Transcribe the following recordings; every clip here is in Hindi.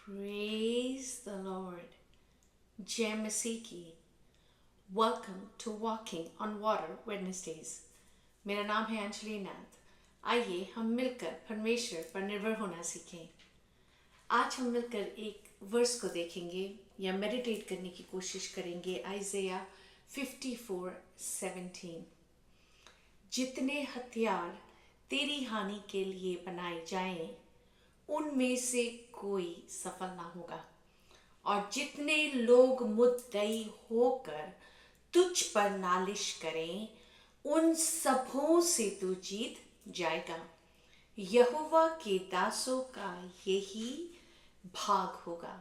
Praise the Lord. Jai मसीह की. Welcome to Walking on Water Wednesdays. मेरा नाम है अंजलि नाथ. आइए हम मिलकर परमेश्वर पर निर्भर होना सीखें. आज हम मिलकर एक वर्स को देखेंगे या मेडिटेट करने की कोशिश करेंगे. आइज़ाया 54:17. जितने हथियार तेरी हानि के लिए बनाए जाएं, उनमें से कोई सफल ना होगा, और जितने लोग मुद्दई होकर तुझ पर नालिश करें, उन सबों से तू जीत जाएगा. यहोवा के दासों का यही भाग होगा,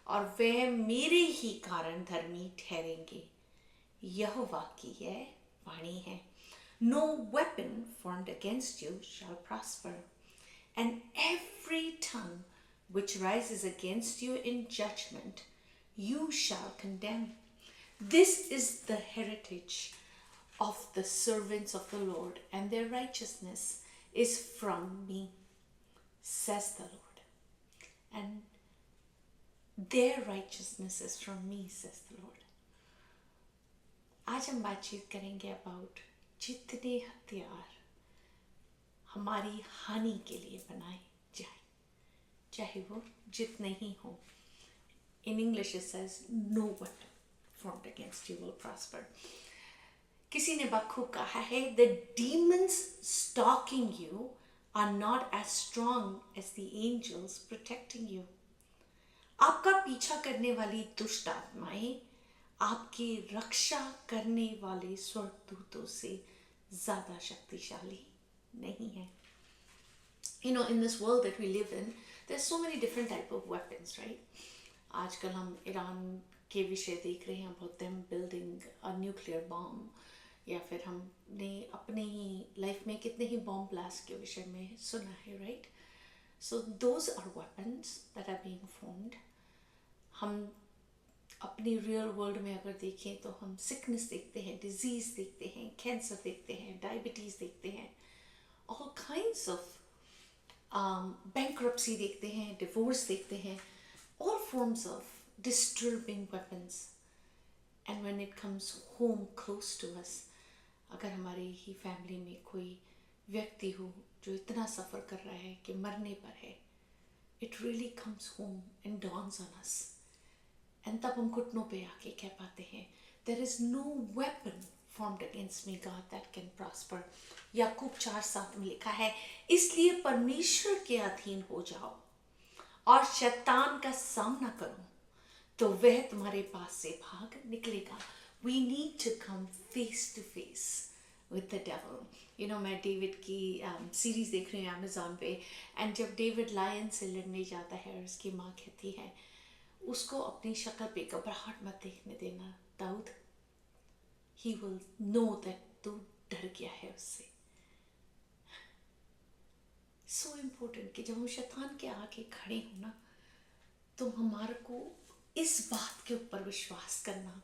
और वह मेरे ही कारण धर्मी ठहरेंगे. यहोवा की यह वाणी है. No weapon formed against you shall prosper, and every tongue which rises against you in judgment you shall condemn. This is the heritage of the servants of the Lord, and their righteousness is from me, says the Lord. And their righteousness is from me, says the Lord. आज हम बातचीत करेंगे अबाउट जितने हथियार हमारी हानि के लिए बनाए जाए, चाहे वो जितने ही हो. In English it says no weapon formed against you will prosper. किसी ने बखूब कहा है, the demons stalking you are not as strong as the angels protecting you. आपका पीछा करने वाली दुष्ट आत्माएं आपकी रक्षा करने वाले स्वर्गदूतों से ज्यादा शक्तिशाली नहीं है. You know, in this world that we live in, there's so many different type of weapons, right? आजकल हम ईरान के विषय देख रहे हैं, about them building a nuclear bomb, या फिर हमने अपने ही लाइफ में कितने ही बॉम्ब ब्लास्ट के विषय में सुना है, right? So those are weapons that are being formed. हम अपनी रियल वर्ल्ड में अगर देखें तो हम सिकनेस देखते हैं, डिजीज देखते हैं, कैंसर देखते हैं, डायबिटीज देखते हैं, ऑल काइंड्स ऑफ बैंक्रप्सी देखते हैं, डिवोर्स देखते हैं, all forms of disturbing weapons. And when it comes home close to us, अगर हमारे ही फैमिली में कोई व्यक्ति हो जो इतना सफ़र कर रहा है कि मरने पर है, it really comes home and dawns on us. And तब हम घुटनों पे आके कह पाते हैं, there is no weapon formed against me God that can prosper. Yakub 4:7 में लिखा है, इसलिए परमेश्वर के अधीन हो जाओ और शैतान का सामना करो, तो वह तुम्हारे पास से भाग निकलेगा. We need to come face to face with the devil. You know, मैं डेविड की सीरीज देख रही हूँ अमेजोन पे, एंड जब डेविड लायन से लड़ने जाता है और उसकी माँ कहती है उसको अपनी शक्ल पे घबराहट मत देखने देना Dawood, he will know that तू डर गया है उससे. सो इम्पोर्टेंट कि जब हम शैतान के आगे खड़े हो ना, तो हमारे को इस बात के ऊपर विश्वास करना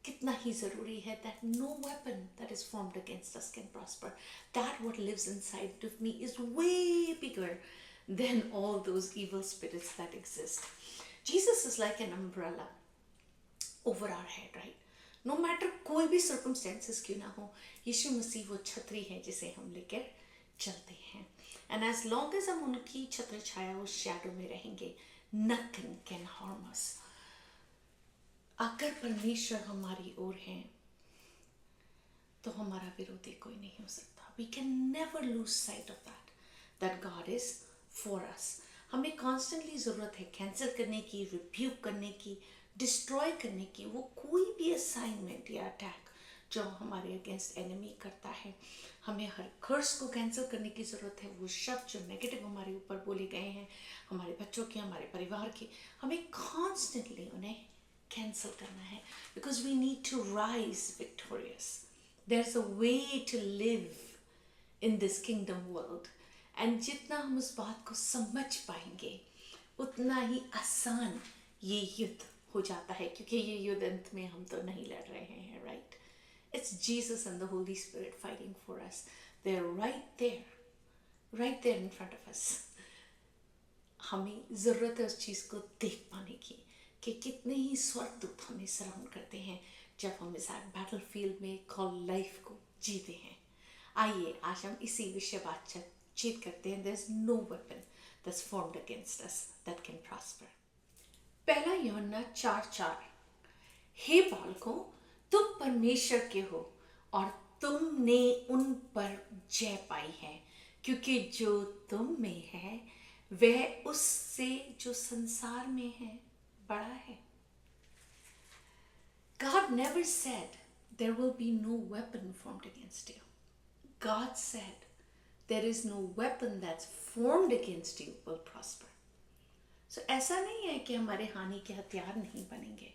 कितना ही ज़रूरी है, that no weapon that is formed against us can prosper. That what lives inside of me is way bigger than all those evil spirits that exist. Jesus is like an umbrella over our head, right? No matter कोई भी circumstances क्यों ना हो, यीशु मसीह वो छतरी है जिसे हम लेकर चलते हैं. And as long as हम उनकी छत्र छाया उस शैडो में रहेंगे, nothing can harm us. अगर परमेश्वर हमारी ओर है तो हमारा विरोधी कोई नहीं हो सकता. We can never lose sight of that God is for us. हमें कॉन्स्टेंटली ज़रूरत है कैंसिल करने की, रिब्यूक करने की, डिस्ट्रॉय करने की वो कोई भी असाइनमेंट या अटैक जो हमारे अगेंस्ट एनिमी करता है। हमें हर कर्स को कैंसिल करने की ज़रूरत है। वो शब्द जो नेगेटिव हमारे ऊपर बोले गए हैं, हमारे बच्चों के, हमारे परिवार के, हमें कॉन्स्टेंटली उन्हें कैंसिल करना है, because we need to rise victorious. There is a way to live in this kingdom world, and जितना हम उस बात को समझ पाएंगे उतना ही आसान ये युद्ध हो जाता है, क्योंकि ये युद्ध अंत में हम तो नहीं लड़ रहे हैं, right? It's Jesus and the holy spirit fighting for us. They are right there in front of us. हमें ज़रूरत है उस चीज़ को देख पाने की कि कितने ही स्वर्गदूत हमें सराउंड करते हैं जब हम इस बैटल फील्ड में कॉल लाइफ को जीते हैं। आइए आज हम इसी विषय बातचीत करते हैं। There is no weapon that's formed against us that can prosper. पहला यूहन्ना 4:4, हे बालकों, तुम परमेश्वर के हो और तुमने उन पर जय पाई है, क्योंकि जो तुम में है वह उससे जो संसार में है बड़ा है। God never said there will be no weapon formed against you. God said there is no weapon that's formed against you will prosper. So ऐसा नहीं है कि हमारे हानि के हथियार नहीं बनेंगे,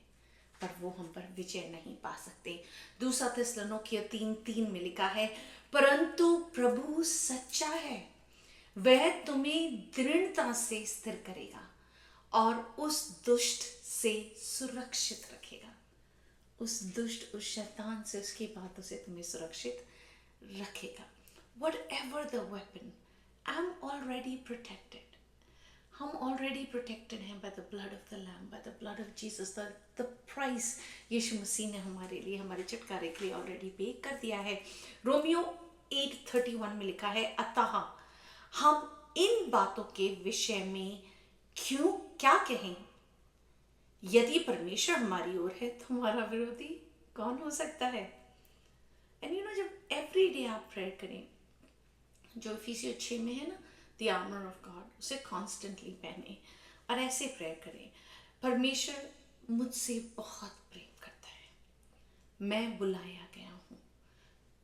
पर वो हम पर विजय नहीं पा सकते। दूसरा थिस्सलुनीकियों 3:3 में लिखा है, परंतु प्रभु सच्चा है, वह तुम्हें दृढ़ता से स्थिर करेगा और उस दुष्ट से सुरक्षित रखेगा। उस दुष्ट, उस शैतान से, उसकी बातों से तुम्हें सुरक्षित रखेगा। Whatever the weapon, I'm already protected. हम ऑलरेडी प्रोटेक्टेड हैं by the blood of the Lamb, by the blood of Jesus. The price यीशु मसीह ने हमारे लिए, हमारे छुटकारे के लिए ऑलरेडी पे कर दिया है। रोमियो 8:31 में लिखा है, अतः हम इन बातों के विषय में क्या कहें? यदि परमेश्वर हमारी ओर है तो हमारा विरोधी कौन हो सकता है? एंड जब एवरी डे आप प्रेयर करें, जो इफिसियों 6 में है ना, द आर्मर ऑफ गॉड, उसे कॉन्स्टेंटली पहने और ऐसे प्रेयर करें, परमेश्वर मुझसे बहुत प्रेम करता है, मैं बुलाया गया हूँ,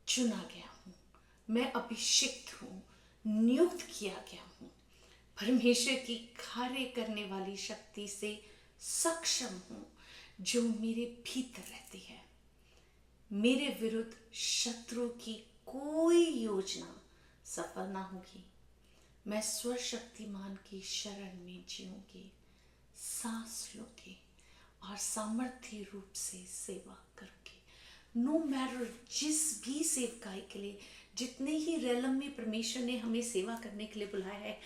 चुना गया हूँ, मैं अभिषिक्त हूँ, नियुक्त किया गया हूँ, परमेश्वर की कार्य करने वाली शक्ति से सक्षम हूँ जो मेरे भीतर रहती है। मेरे विरुद्ध शत्रु की कोई योजना सफल ना होगी। मैं सर्वशक्तिमान की शरण में जीऊंगी, सांस लूंगी और सामर्थ्य रूप से सेवा करूंगी। नो मैटर, जिस भी सेवकाई के लिए, जितने ही रेलम में परमेश्वर ने हमें सेवा करने के लिए बुलाया है,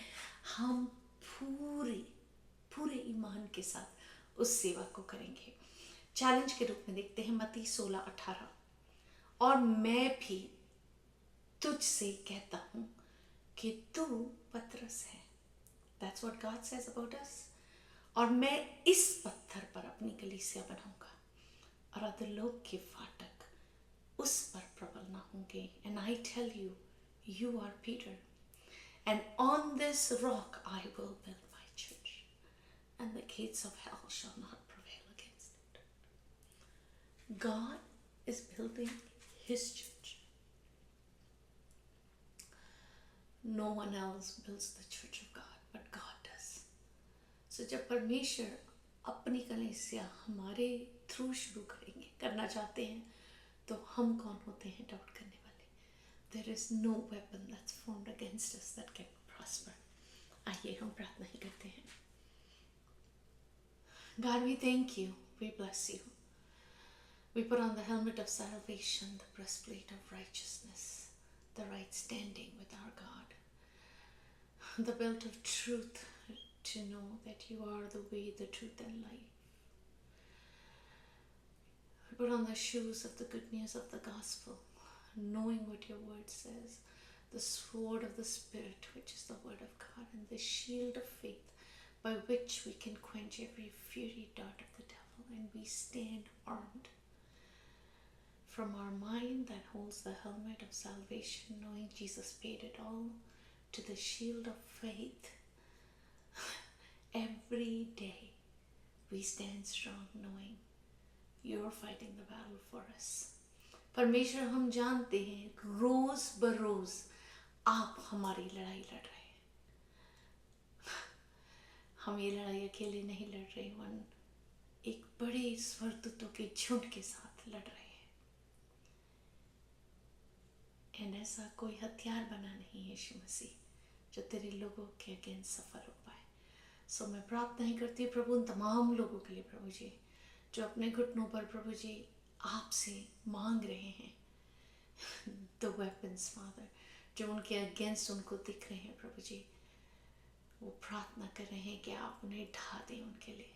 हम पूरे ईमान के साथ उस सेवा को करेंगे। चैलेंज के रूप में देखते हैं मत्ती 16:18, और मैं भी तुझसे कहता हूँ कि तू पतरस है। That's what God says about us. और मैं इस पत्थर पर अपनी कलीसिया बनाऊंगा और अधोलोक के फाटक उस पर प्रबल ना होंगे। And I tell you, you are Peter, and on this rock I will build my church, and the gates of hell shall not prevail against it. God is building His church. No one else builds the church of God, but God does. So जब परमेश्वर अपनी कलीसिया हमारे थ्रू शुरू करना चाहते हैं, तो हम कौन होते हैं डाउट करने वाले? There is no weapon that's formed against us that can prosper. आइए हम प्रार्थना ही करते हैं। God, we thank you, we bless you. We put on the helmet of salvation, the breastplate of righteousness, the right standing with our God, the belt of truth to know that you are the way, the truth, and life. We put on the shoes of the good news of the gospel, knowing what your word says, the sword of the Spirit, which is the word of God, and the shield of faith, by which we can quench every fiery dart of the devil, and we stand armed. From our mind that holds the helmet of salvation, knowing Jesus paid it all, to the shield of faith. Every day we stand strong knowing you're fighting the battle for us. परमेश्वर, हम जानते हैं रोज बरोज आप हमारी लड़ाई लड़ रहे हैं। हम ये लड़ाई अकेले नहीं लड़ रहे, वन एक बड़े स्वर्गदूतों के झुंड के साथ लड़ रहे हैं। एंड ऐसा कोई हथियार बना नहीं है यीशु मसीह जो तेरे लोगों के अगेंस्ट सफल हो पाए। सो मैं प्रार्थना ही करती हूँ प्रभु उन तमाम लोगों के लिए प्रभु जी, जो अपने घुटनों पर प्रभु जी आपसे मांग रहे हैं द वेपन्स फादर, जो उनके अगेंस्ट उनको दिख रहे हैं प्रभु जी, वो प्रार्थना कर रहे हैं कि आप उन्हें ढा दें उनके लिए।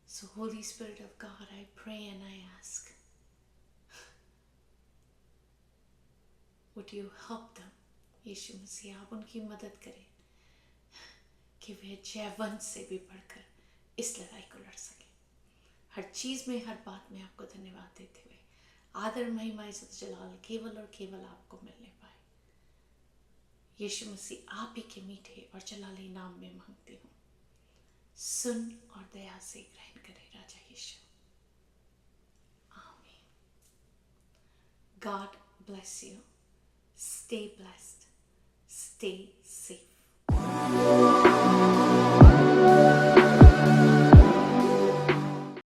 So holy spirit of God, I pray and I ask, would you help them. Yeshu Masih, आप उनकी मदद करें कि वे जयवंत से भी बढ़कर इस लड़ाई को लड़ सकें। हर चीज़ में, हर बात में आपको धन्यवाद देते हुए आदर, महिमा, इज्जत, जलाल केवल और केवल आपको मिलने पाए। यीशु मसीह आप ही के मीठे और जलाली नाम में मांगती हूँ, सुन और दया से ग्रहण करें राजा यीशु। आमीन। God bless you, stay blessed, stay safe.